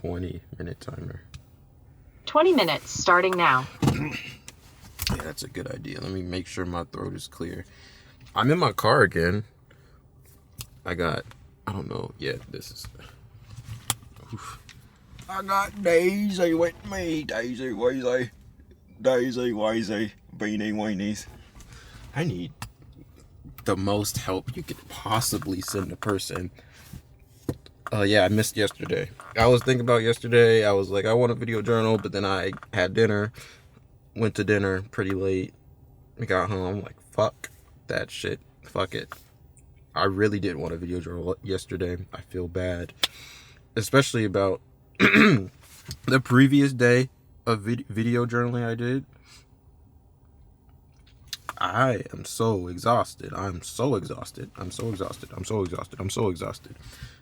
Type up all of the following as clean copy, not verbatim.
20-minute timer. 20 minutes starting now. Yeah, that's a good idea. Let me make sure my throat is clear. I'm in my car again. I don't know. Yeah, this is... Oof. I got Daisy with me. Daisy Weezy. Daisy Weezy. Beanie Weenies. I need the most help you could possibly send a person. Yeah, I missed yesterday. I was thinking about yesterday. I was like, I want a video journal, but then I had dinner. Went to dinner pretty late. I got home, like, fuck that shit. Fuck it. I really did want a video journal yesterday. I feel bad. Especially about the previous day of video journaling I did. I am so exhausted. I'm so exhausted.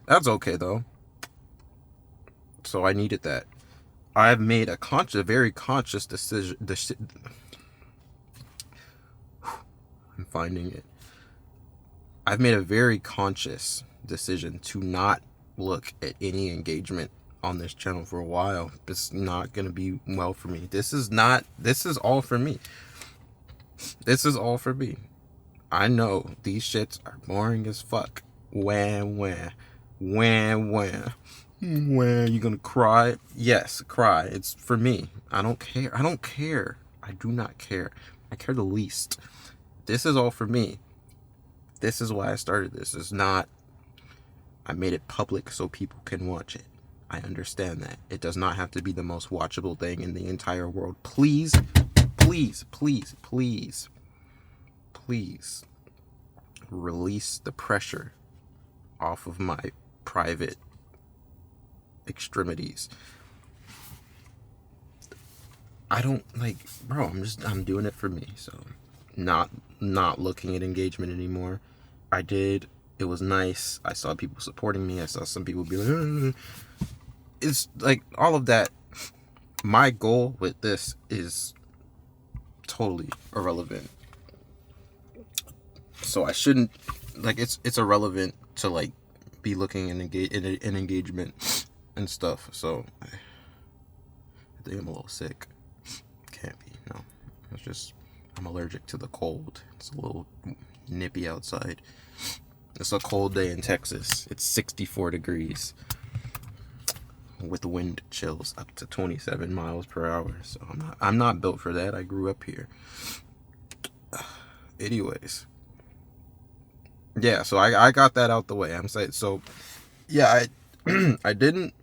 That's okay, though. So I needed that. I've made a very conscious decision. I'm finding it. I've made a very conscious decision to not look at any engagement on this channel for a while. It's not going to be well for me. This is all for me. This is all for me. I know these shits are boring as fuck. When you gonna cry? Yes, cry. It's for me. I don't care. I do not care. I care the least. This is all for me. This is why I started this. It's not... I made it public so people can watch it. I understand that. It does not have to be the most watchable thing in the entire world. Please release the pressure off of my private extremities. I don't bro, I'm doing it for me. So not looking at engagement anymore. I did. It was nice. I saw people supporting me. I saw some people be like, it's like all of that. My goal with this is totally irrelevant. So I shouldn't, it's irrelevant to be looking in engagement and stuff. So I think I'm a little sick. Can't be, no. It's just, I'm allergic to the cold. It's a little nippy outside. It's a cold day in Texas. It's 64 degrees with wind chills up to 27 miles per hour. So I'm not built for that. I grew up here. Anyways. Yeah, so I got that out the way. I'm saying, so yeah, I did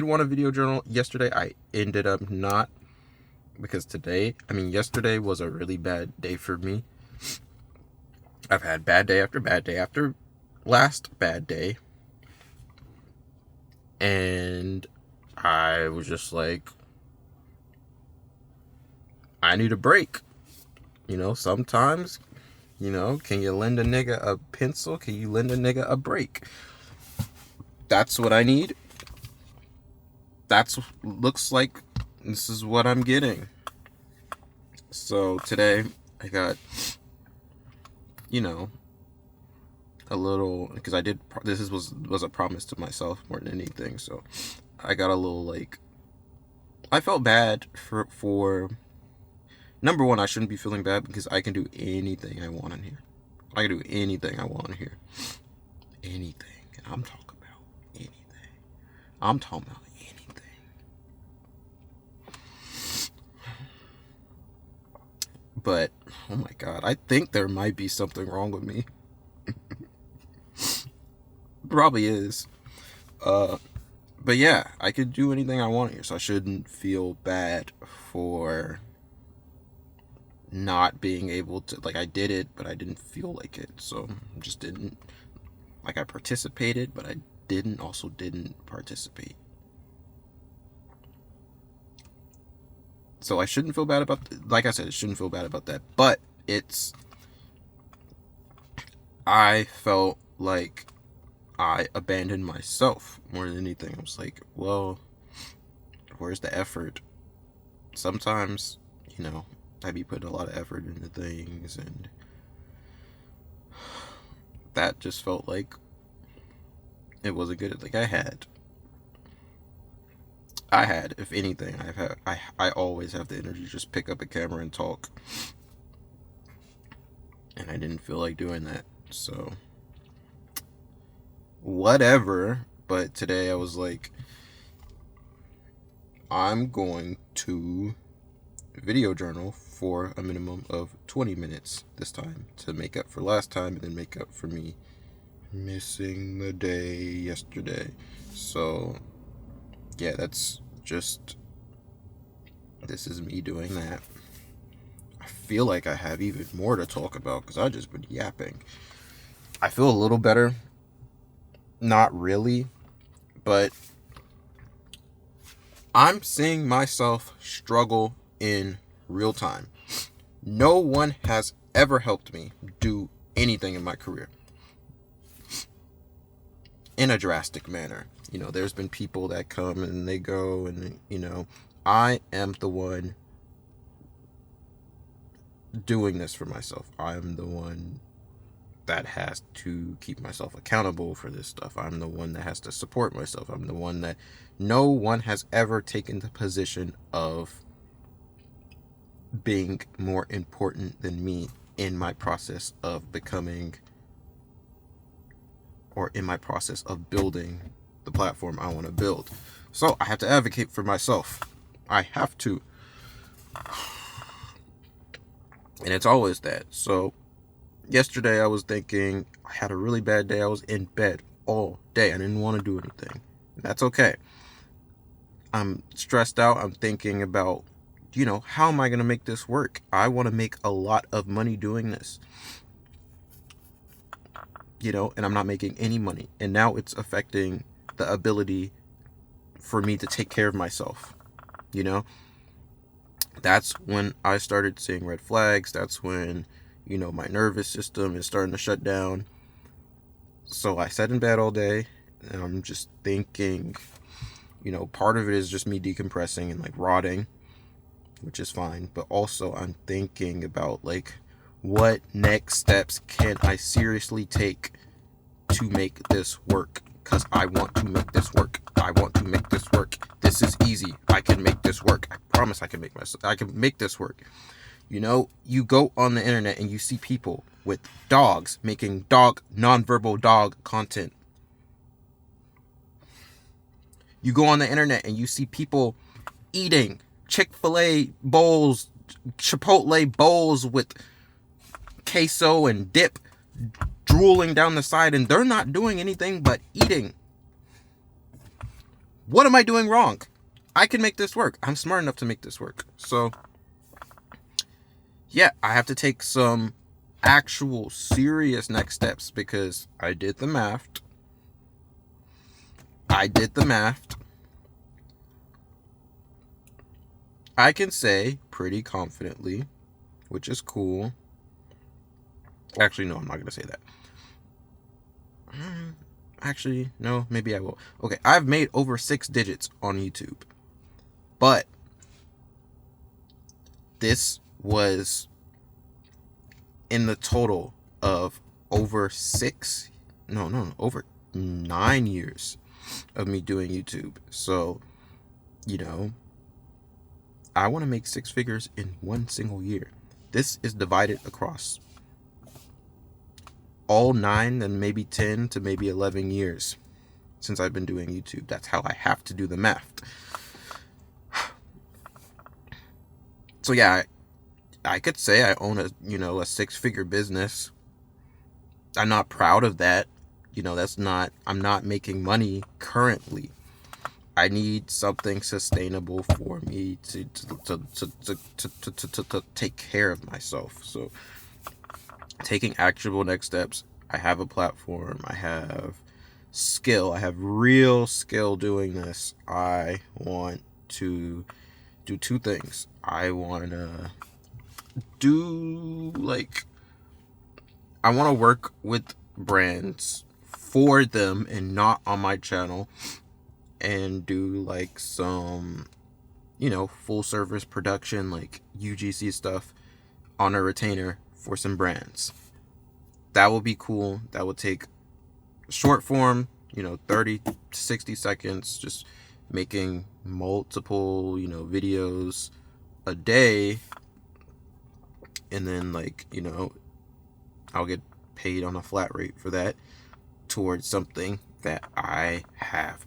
want a video journal yesterday. I ended up not, because yesterday was a really bad day for me. I've had bad day after bad day after last bad day. And I was just like, I need a break. Sometimes, can you lend a nigga a pencil? Can you lend a nigga a break? That's what I need. Looks like this is what I'm getting. So today I got, a little, because this was a promise to myself more than anything. So I got a little I felt bad for number one. I shouldn't be feeling bad because I can do anything I want in here. I can do anything I want in here. Anything. And I'm talking about anything. But, oh my God, I think there might be something wrong with me. Probably is. But yeah, I could do anything I want here, so I shouldn't feel bad for not being able to, I did it, but I didn't feel like it, so I just didn't, I participated, but I didn't participate. So I shouldn't feel bad about, like I said, I shouldn't feel bad about that, but I felt like I abandoned myself more than anything. I was like, well, where's the effort? Sometimes, I'd be putting a lot of effort into things, and that just felt like It wasn't good. Like if anything, I always have the energy to just pick up a camera and talk. And I didn't feel like doing that. So, whatever. But today I was like, I'm going to video journal for a minimum of 20 minutes this time to make up for last time and then make up for me missing the day yesterday. So, yeah, this is me doing that. I feel like I have even more to talk about because I've just been yapping. I feel a little better. Not really, but I'm seeing myself struggle in real time. No one has ever helped me do anything in my career in a drastic manner. There's been people that come and they go, and I am the one doing this for myself. I'm the one that has to keep myself accountable for this stuff. I'm the one that has to support myself. I'm the one that no one has ever taken the position of being more important than me in my process of becoming, or in my process of building the platform I want to build. So I have to advocate for myself. I have to. And it's always that. So yesterday I was thinking, I had a really bad day. I was in bed all day. I didn't want to do anything. That's okay. I'm stressed out. I'm thinking about, how am I going to make this work? I want to make a lot of money doing this. And I'm not making any money. And now it's affecting the ability for me to take care of myself. That's when I started seeing red flags. That's when, my nervous system is starting to shut down. So I sat in bed all day and I'm just thinking, part of it is just me decompressing and like rotting, which is fine. But also I'm thinking about like, what next steps can I seriously take to make this work? Because I want to make this work. I want to make this work. This is easy. I can make this work. I promise I can make this work. You go on the internet and you see people with dogs making nonverbal dog content. You go on the internet and you see people eating Chick-fil-A bowls, Chipotle bowls with queso and dip, drooling down the side, and they're not doing anything but eating. What am I doing wrong? I can make this work. I'm smart enough to make this work. So, yeah, I have to take some actual serious next steps because I did the math. I can say pretty confidently, which is cool. Actually, no, I'm not going to say that. Actually, no, maybe I will. Okay, I've made over 6 digits on YouTube. But this was in the total of over 9 years of me doing YouTube. So, I want to make 6 figures in one single year. This is divided across all 9 and maybe 10 to maybe 11 years since I've been doing YouTube. That's how I have to do the math. So yeah, I could say I own a 6-figure business. I'm not proud of that. I'm not making money currently. I need something sustainable for me to take care of myself. So taking actionable next steps. I have a platform. I have skill. I have real skill doing this. I want to do 2 things. I want to work with brands for them and not on my channel, and do some full service production, like UGC stuff on a retainer for some brands. That will be cool. That will take short form, 30 to 60 seconds, just making multiple, videos a day. And then, like, I'll get paid on a flat rate for that towards something that I have,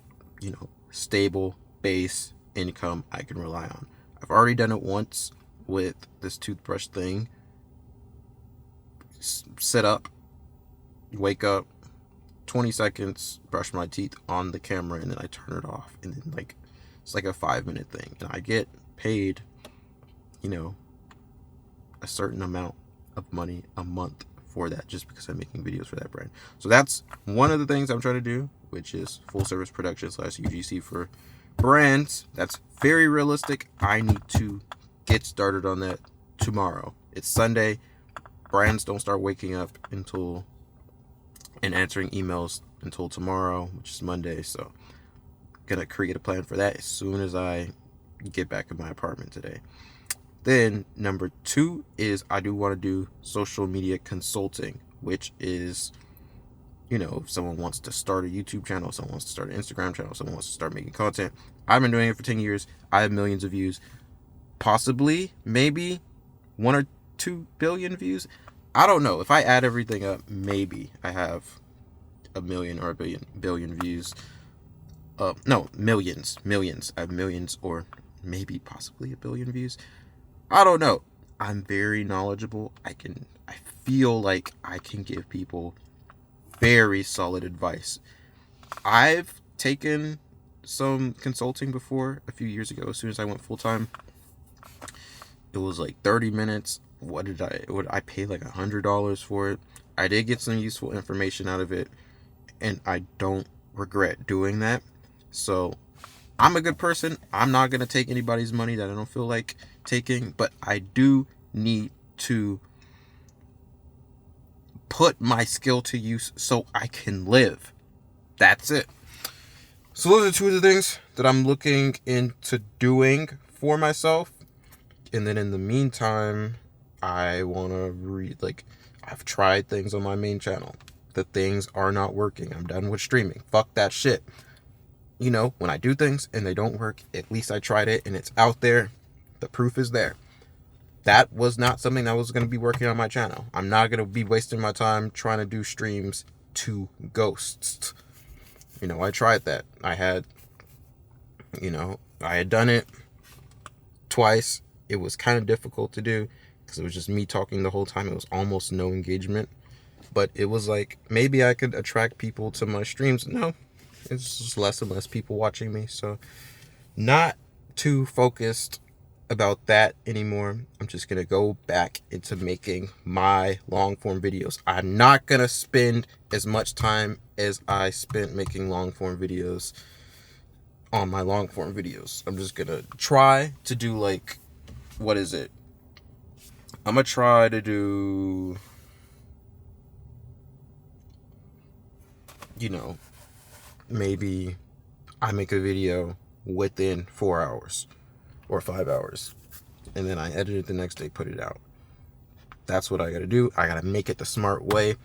stable base income I can rely on. I've already done it once with this toothbrush thing. Sit up, wake up, 20 seconds, brush my teeth on the camera, and then I turn it off. And then, like, it's like a 5-minute thing. And I get paid, a certain amount of money a month for that, just because I'm making videos for that brand. So that's one of the things I'm trying to do, which is full service production / UGC for brands. That's very realistic. I need to get started on that tomorrow. It's Sunday. Brands don't start waking up and answering emails until tomorrow, which is Monday. So I'm gonna create a plan for that as soon as I get back in my apartment today. Then number 2 is I do want to do social media consulting, which is, if someone wants to start a YouTube channel, someone wants to start an Instagram channel, someone wants to start making content. I've been doing it for 10 years. I have millions of views, possibly, maybe 1 or 2 billion views. I don't know. If I add everything up, maybe I have a million or a billion views. No, millions. I have millions or maybe possibly a billion views. I don't know. I'm very knowledgeable. I feel like I can give people very solid advice. I've taken some consulting before a few years ago. As soon as I went full time, it was like 30 minutes. Would I pay like $100 for it? I did get some useful information out of it, and I don't regret doing that. So I'm a good person. I'm not going to take anybody's money that I don't feel like taking, but I do need to put my skill to use so I can live. That's it. So those are 2 of the things that I'm looking into doing for myself. And then in the meantime, I want to I've tried things on my main channel. The things are not working. I'm done with streaming. Fuck that shit. When I do things and they don't work, at least I tried it and it's out there. The proof is there. That was not something that was going to be working on my channel. I'm not going to be wasting my time trying to do streams to ghosts. I tried that. I had done it twice. It was kind of difficult to do because it was just me talking the whole time. It was almost no engagement. But it was like, maybe I could attract people to my streams. No, it's just less and less people watching me. So not too focused about that anymore. I'm just going to go back into making my long form videos. I'm not going to spend as much time as I spent making long form videos on my long form videos. I'm just going to try to do what is it? I'm going to try to do, maybe I make a video within 4 hours or 5 hours, and then I edit it the next day, put it out. That's what I gotta do. I gotta make it the smart way.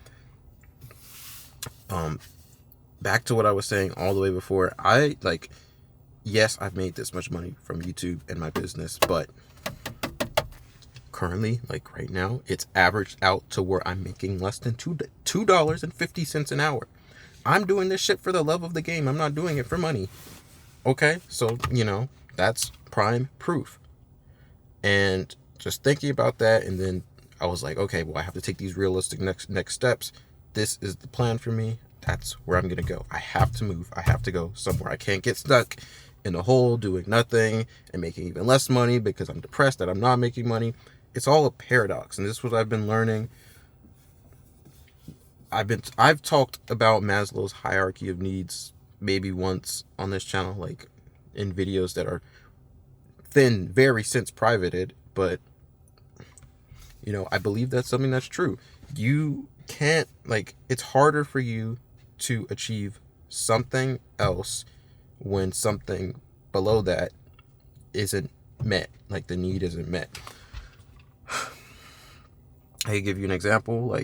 Back to what I was saying all the way before. Yes, I've made this much money from YouTube and my business, but currently, right now, it's averaged out to where I'm making less than $2.50 an hour. I'm doing this shit for the love of the game. I'm not doing it for money. Okay? So, that's prime proof. And just thinking about that, and then I was like, okay, well, I have to take these realistic next steps. This is the plan for me. That's where I'm going to go. I have to move. I have to go somewhere. I can't get stuck in a hole doing nothing and making even less money because I'm depressed that I'm not making money. It's all a paradox. And this is what I've been learning. I've talked about Maslow's hierarchy of needs maybe once on this channel, in videos that are very since privated, but I believe that's something that's true. You can't, it's harder for you to achieve something else when something below that isn't met, the need isn't met. I could give you an example,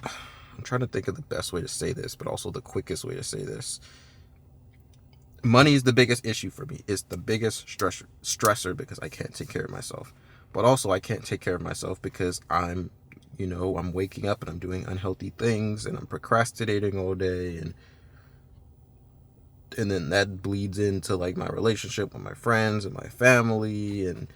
I'm trying to think of the best way to say this, but also the quickest way to say this. Money is the biggest issue for me. It's the biggest stressor because I can't take care of myself. But also I can't take care of myself because I'm waking up and I'm doing unhealthy things and I'm procrastinating all day, and then that bleeds into like my relationship with my friends and my family, and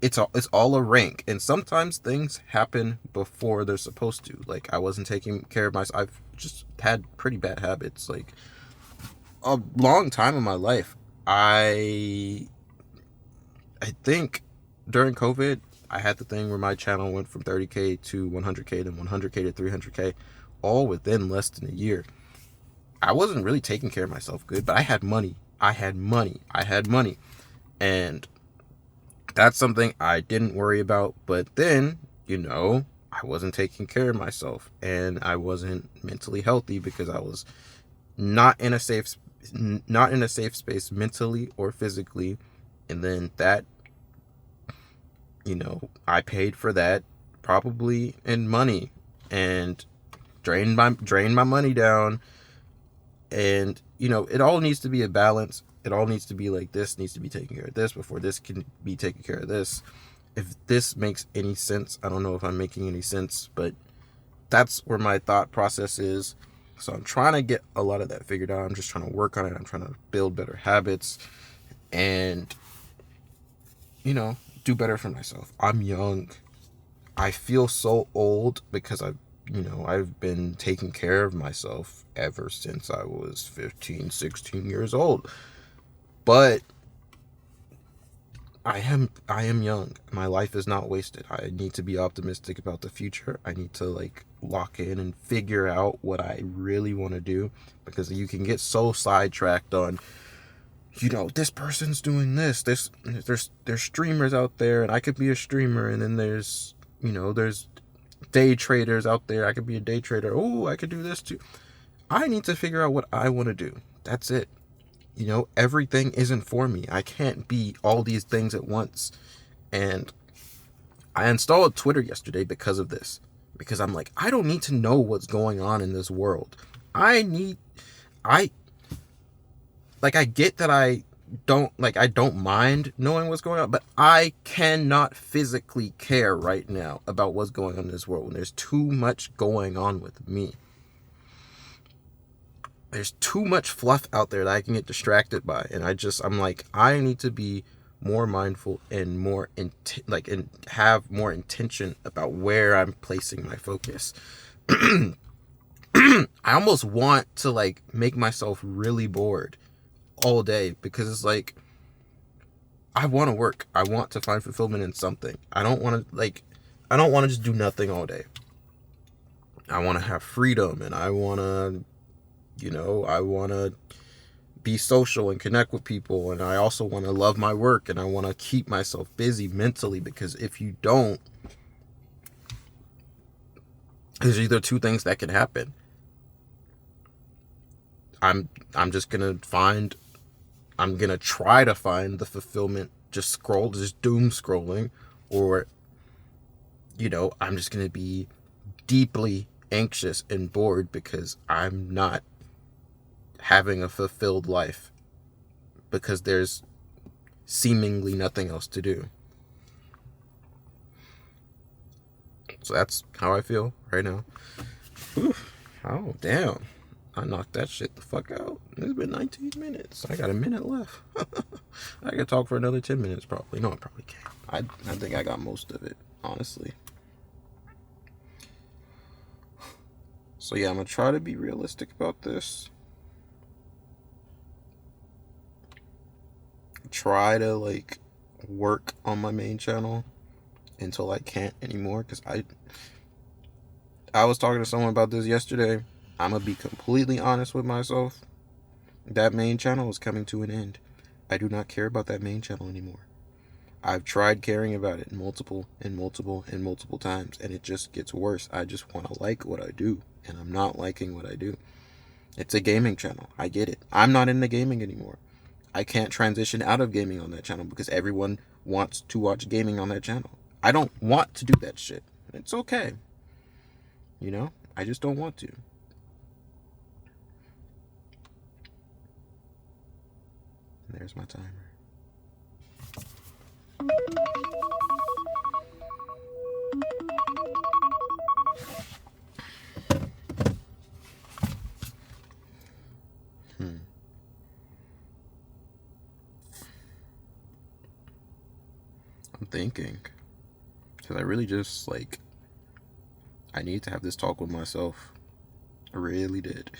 it's all a rank. And sometimes things happen before they're supposed to. Like, I wasn't taking care of myself. I've just had pretty bad habits. Like, a long time in my life, I think during COVID, I had the thing where my channel went from 30K to 100K, then 100K to 300K, all within less than a year. I wasn't really taking care of myself good, but I had money. And that's something I didn't worry about. But then, I wasn't taking care of myself, and I wasn't mentally healthy because I was not in a safe space mentally or physically. And then that, I paid for that probably in money, and drained my money down. And it all needs to be a balance. It all needs to be like, this needs to be taking care of this before this can be taking care of this. If this makes any sense, I don't know if I'm making any sense, but that's where my thought process is. So I'm trying to get a lot of that figured out. I'm just trying to work on it. I'm trying to build better habits and, do better for myself. I'm young. I feel so old because I've been taking care of myself ever since I was 15, 16 years old. But I am young. My life is not wasted. I need to be optimistic about the future. I need to lock in and figure out what I really want to do, because you can get so sidetracked on, this person's doing this. There's streamers out there, and I could be a streamer, and then there's day traders out there. I could be a day trader. Oh, I could do this too. I need to figure out what I want to do. That's it. Everything isn't for me. I can't be all these things at once. And I installed Twitter yesterday because of this. Because I'm like, I don't need to know what's going on in this world. I get that I don't mind knowing what's going on, but I cannot physically care right now about what's going on in this world when there's too much going on with me. There's too much fluff out there that I can get distracted by, and I'm like, I need to be more mindful and more and have more intention about where I'm placing my focus. I almost want to make myself really bored all day, because it's like, I want to work. I want to find fulfillment in something. I don't want to just do nothing all day. I want to have freedom, and I want to be social and connect with people, and I also want to love my work, and I want to keep myself busy mentally, because if you don't, there's either two things that can happen. I'm just gonna try to find the fulfillment just doom scrolling, or I'm just gonna be deeply anxious and bored because I'm not having a fulfilled life, because there's seemingly nothing else to do. So that's how I feel right now. Whew. Oh, damn. I knocked that shit the fuck out. It's been 19 minutes. I got a minute left. I could talk for another 10 minutes probably. No, I probably can't. I think I got most of it, honestly. So yeah, I'm going to try to be realistic about this. Try to work on my main channel until I can't anymore, because I was talking to someone about this yesterday. I'm gonna be completely honest with myself. That main channel is coming to an end. I do not care about that main channel anymore. I've tried caring about it multiple times, and it just gets worse. I just want to like what I do, and I'm not liking what I do. It's a gaming channel. I get it. I'm not into gaming anymore. I can't transition out of gaming on that channel because everyone wants to watch gaming on that channel. I don't want to do that shit. It's okay. You know, I just don't want to. And there's my timer. I'm thinking, because I really just, like, I need to have this talk with myself. I really did.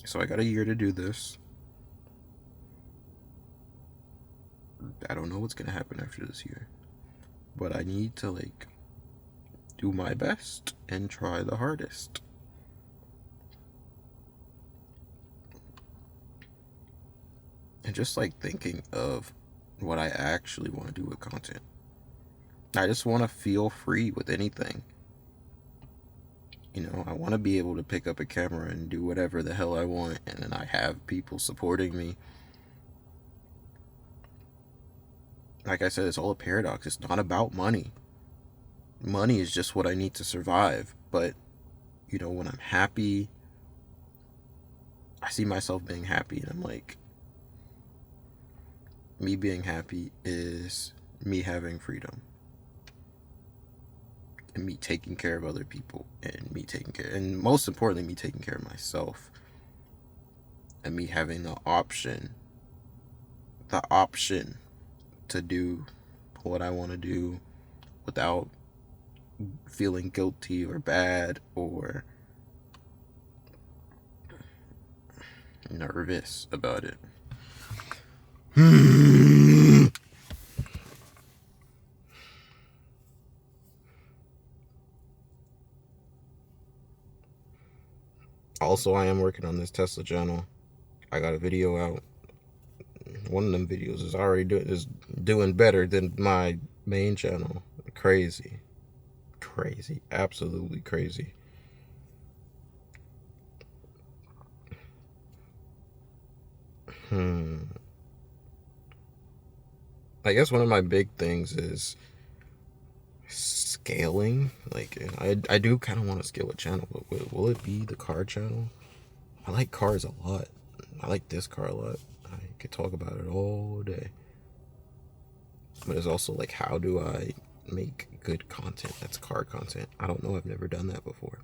So I got a year to do this. I don't know what's gonna happen after this year, but I need to, like, do my best and try the hardest. And just, like, thinking of what I actually want to do with content. I just want to feel free with anything. You know, I want to be able to pick up a camera and do whatever the hell I want, and then I have people supporting me. Like I said, it's all a paradox. It's not about money. Money is just what I need to survive. But, you know, when I'm happy, I see myself being happy, and I'm like, me being happy is me having freedom. And me taking care of other people, and me taking care, and most importantly, me taking care of myself, and me having the option to do what I want to do without feeling guilty or bad or nervous about it. Also, I am working on this Tesla channel. I got a video out. One of them videos is already doing better than my main channel. Crazy, absolutely crazy. I guess one of my big things is scaling. Like, I do kind of want to scale a channel, but will it be the car channel? I like cars a lot. I like this car a lot. I could talk about it all day. But it's also like, how do I make good content that's car content? I don't know. I've never done that before.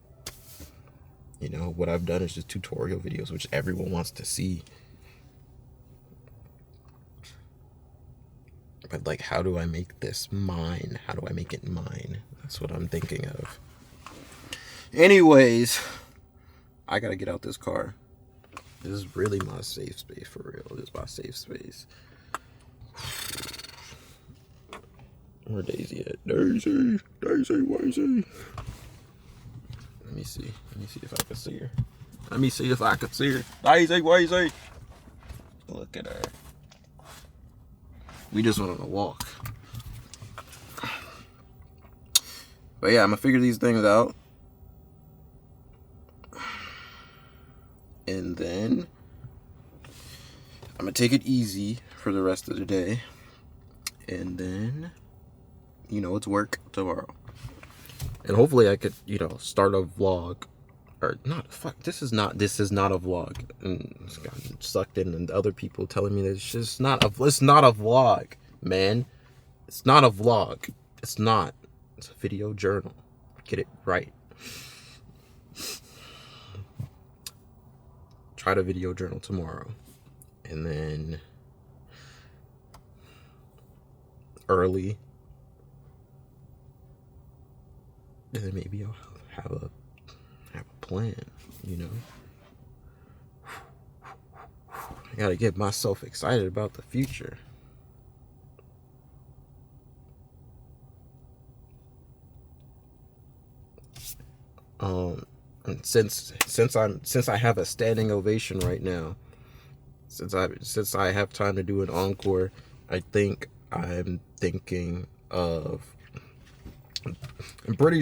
You know, what I've done is just tutorial videos, which everyone wants to see. But, like, how do I make this mine? How do I make it mine? That's what I'm thinking of. Anyways, I gotta get out this car. This is really my safe space, for real. This is my safe space. Where Daisy at? Daisy, Waisy. Let me see if I can see her. Daisy, Waisy. Look at her. We just went on a walk. But yeah, I'm gonna figure these things out. And then I'm gonna take it easy for the rest of the day. And then, you know, it's work tomorrow. And hopefully I could, you know, start a vlog. Or not, fuck, this is not a vlog. And it's gotten sucked in, and other people telling me that it's not a vlog, man. It's not a vlog. It's not. It's a video journal. Get it right. Try to video journal tomorrow. And then early. And then maybe I'll have a plan, you know. I gotta get myself excited about the future. And since I have a standing ovation right now, since I have time to do an encore, I think I'm thinking of. I'm pretty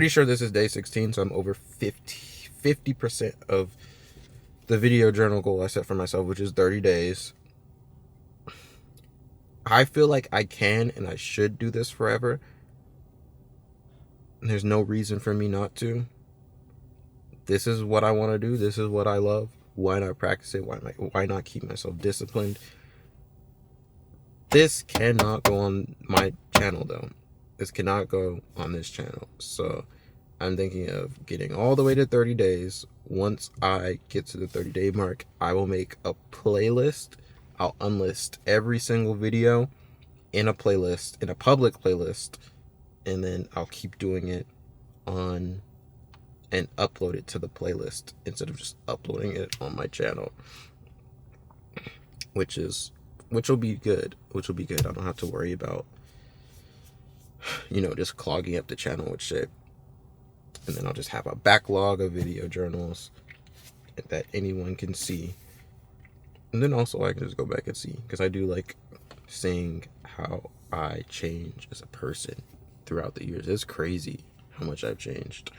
sure this is day 16, so I'm over 50% of the video journal goal I set for myself, which is 30 days. I feel like I can and I should do this forever. There's no reason for me not to. This is what I want to do. This is what I love. Why not practice it? Why not keep myself disciplined? This cannot go on my channel, though. This cannot go on this channel. So I'm thinking of getting all the way to 30 days. Once I get to the 30-day mark, I will make a playlist. I'll unlist every single video in a playlist, in a public playlist, and then I'll keep doing it on and upload it to the playlist instead of just uploading it on my channel, which will be good. I don't have to worry about, just clogging up the channel with shit. And then I'll just have a backlog of video journals that anyone can see. And then also I can just go back and see, because I do like seeing how I change as a person throughout the years. It's crazy how much I've changed.